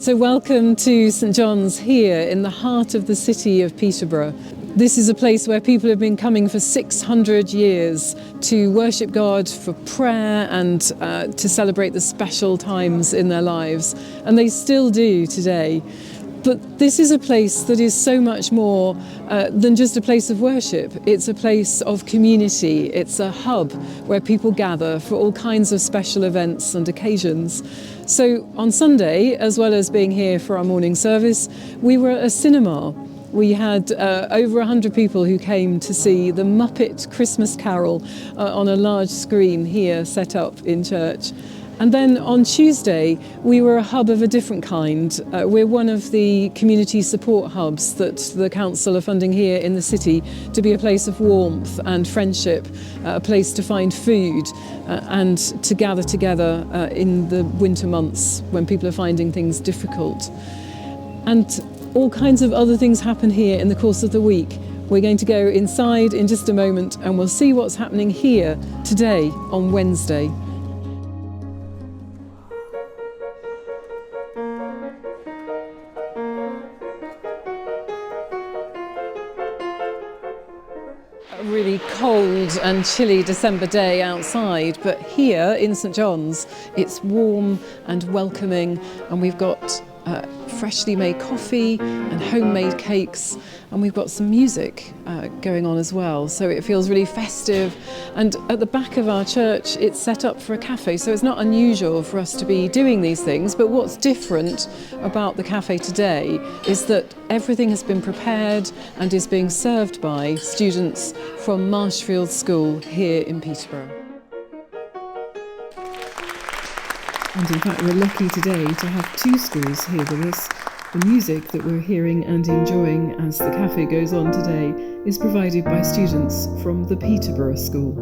So welcome to St John's here in the heart of the city of Peterborough. This is a place where people have been coming for 600 years to worship God, for prayer and to celebrate the special times in their lives. And they still do today. But this is a place that is so much more than just a place of worship. It's a place of community. It's a hub where people gather for all kinds of special events and occasions. So on Sunday, as well as being here for our morning service, we were at a cinema. We had over 100 people who came to see the Muppet Christmas Carol on a large screen here set up in church. And then on Tuesday, we were a hub of a different kind. We're one of the community support hubs that the council are funding here in the city to be a place of warmth and friendship, a place to find food and to gather together in the winter months when people are finding things difficult. And all kinds of other things happen here in the course of the week. We're going to go inside in just a moment and we'll see what's happening here today on Wednesday. A really cold and chilly December day outside, but here in St John's it's warm and welcoming, and we've got freshly made coffee and homemade cakes, and we've got some music going on as well, so it feels really festive. And at the back of our church it's set up for a cafe, so it's not unusual for us to be doing these things. But what's different about the cafe today is that everything has been prepared and is being served by students from Marshfield School here in Peterborough. And in fact, we're lucky today to have two schools here with us. The music that we're hearing and enjoying as the cafe goes on today is provided by students from the Peterborough School.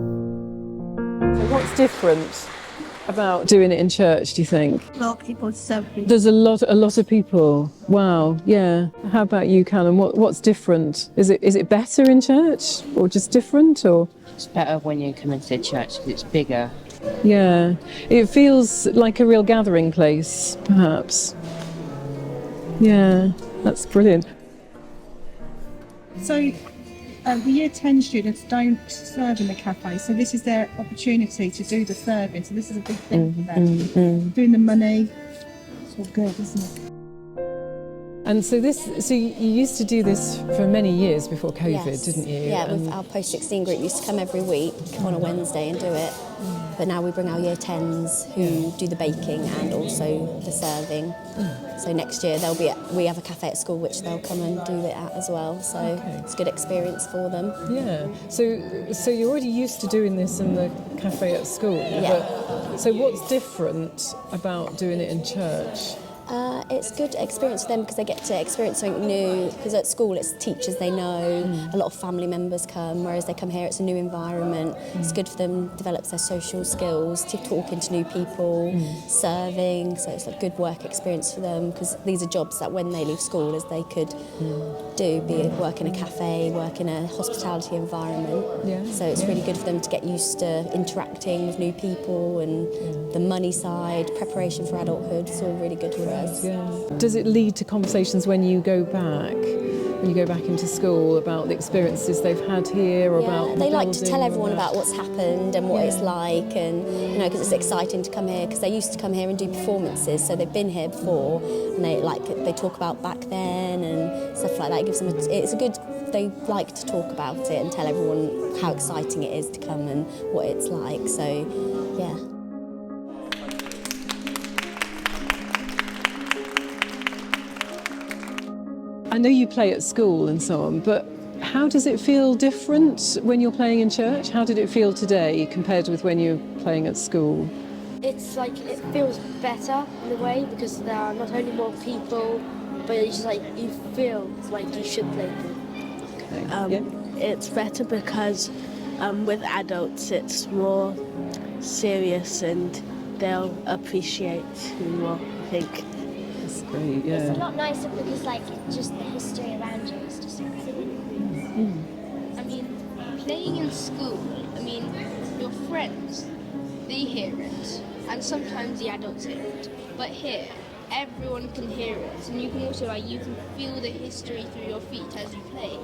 So what's different about doing it in church, do you think? A lot of people serving. There's a lot of people. Wow, yeah. How about you, Callum? What's different? Is it better in church or just different, or? It's better when you come into church because it's bigger. Yeah, it feels like a real gathering place, perhaps. Yeah, that's brilliant. So the Year 10 students don't serve in the cafe, so this is their opportunity to do the serving. So this is a big thing for them. Doing the money, it's all good, isn't it? And so you used to do this for many years before COVID, Yes. didn't you? Yeah, with our post-16 group used to come every week on a Wednesday and do it. But now we bring our Year 10s who do the baking and also the serving. So next year we have a cafe at school which they'll come and do it at as well. So it's a good experience for them. Yeah. So you're already used to doing this in the cafe at school. Yeah. But, so what's different about doing it in church? It's a good experience for them because they get to experience something new, because at school it's teachers they know, a lot of family members come, whereas they come here it's a new environment. It's good for them, develops their social skills, to talking to new people, serving, so it's a good work experience for them, because these are jobs that when they leave school as they could do, be it work in a cafe, work in a hospitality environment. So it's really good for them to get used to interacting with new people, and the money side, preparation for adulthood, it's all really good for us. Yeah. Does it lead to conversations when you go back into school about the experiences they've had here, or about they like to tell everyone about what's happened and what it's like, and because it's exciting to come here, because they used to come here and do performances, so they've been here before, and they talk about back then and stuff like that. It gives them they like to talk about it and tell everyone how exciting it is to come and what it's like. So yeah. I know you play at school and so on, but how does it feel different when you're playing in church? How did it feel today compared with when you were playing at school? It's like, it feels better in a way, because there are not only more people, but it's just like you feel like you should play them. Okay. It's better because with adults it's more serious and they'll appreciate you more, I think. That's great, yeah. It's a lot nicer because just the history around you is just great. I mean, playing in school, your friends, they hear it, and sometimes the adults hear it. But here, everyone can hear it, and you can also you can feel the history through your feet as you play.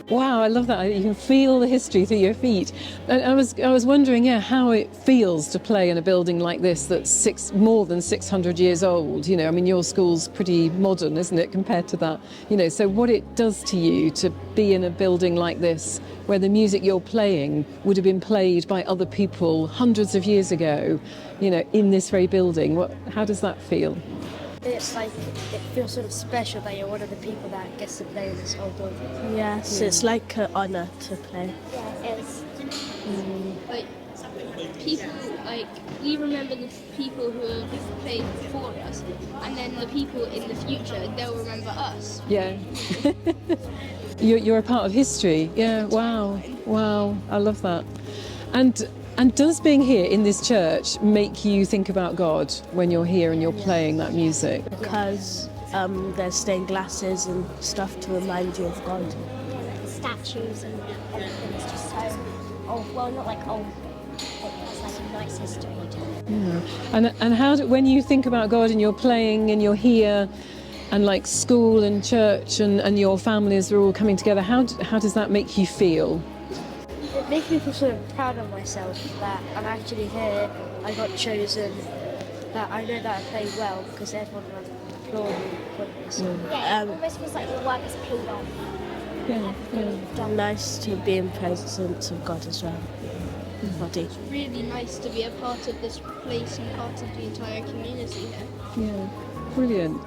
Wow, I love that. You can feel the history through your feet. And I was wondering, how it feels to play in a building like this that's more than 600 years old. I mean, your school's pretty modern, isn't it, compared to that? So what it does to you to be in a building like this, where the music you're playing would have been played by other people hundreds of years ago, in this very building. How does that feel? It's like, it feels sort of special that you're one of the people that gets to play in this old building. Yes, it's like an honour to play. Yeah, it is. Like, people, we remember the people who have played before us, and then the people in the future, they'll remember us. Yeah. You're a part of history. Yeah, wow, I love that. And does being here in this church make you think about God when you're here and you're playing that music? Because there's stained glasses and stuff to remind you of God. Yeah, like the statues and everything is just so old. Well, not like old, but it's like a nice history to it. Yeah. And how when you think about God and you're playing and you're here, and like school and church and your families are all coming together, how does that make you feel? It makes me feel sort of proud of myself that I'm actually here, I got chosen, that I know that I play well because everyone will applaud me for this. Yeah, it almost feels like the work is paid off. Nice to be in presence of God as well. Body. It's really nice to be a part of this place and part of the entire community here. Yeah, brilliant.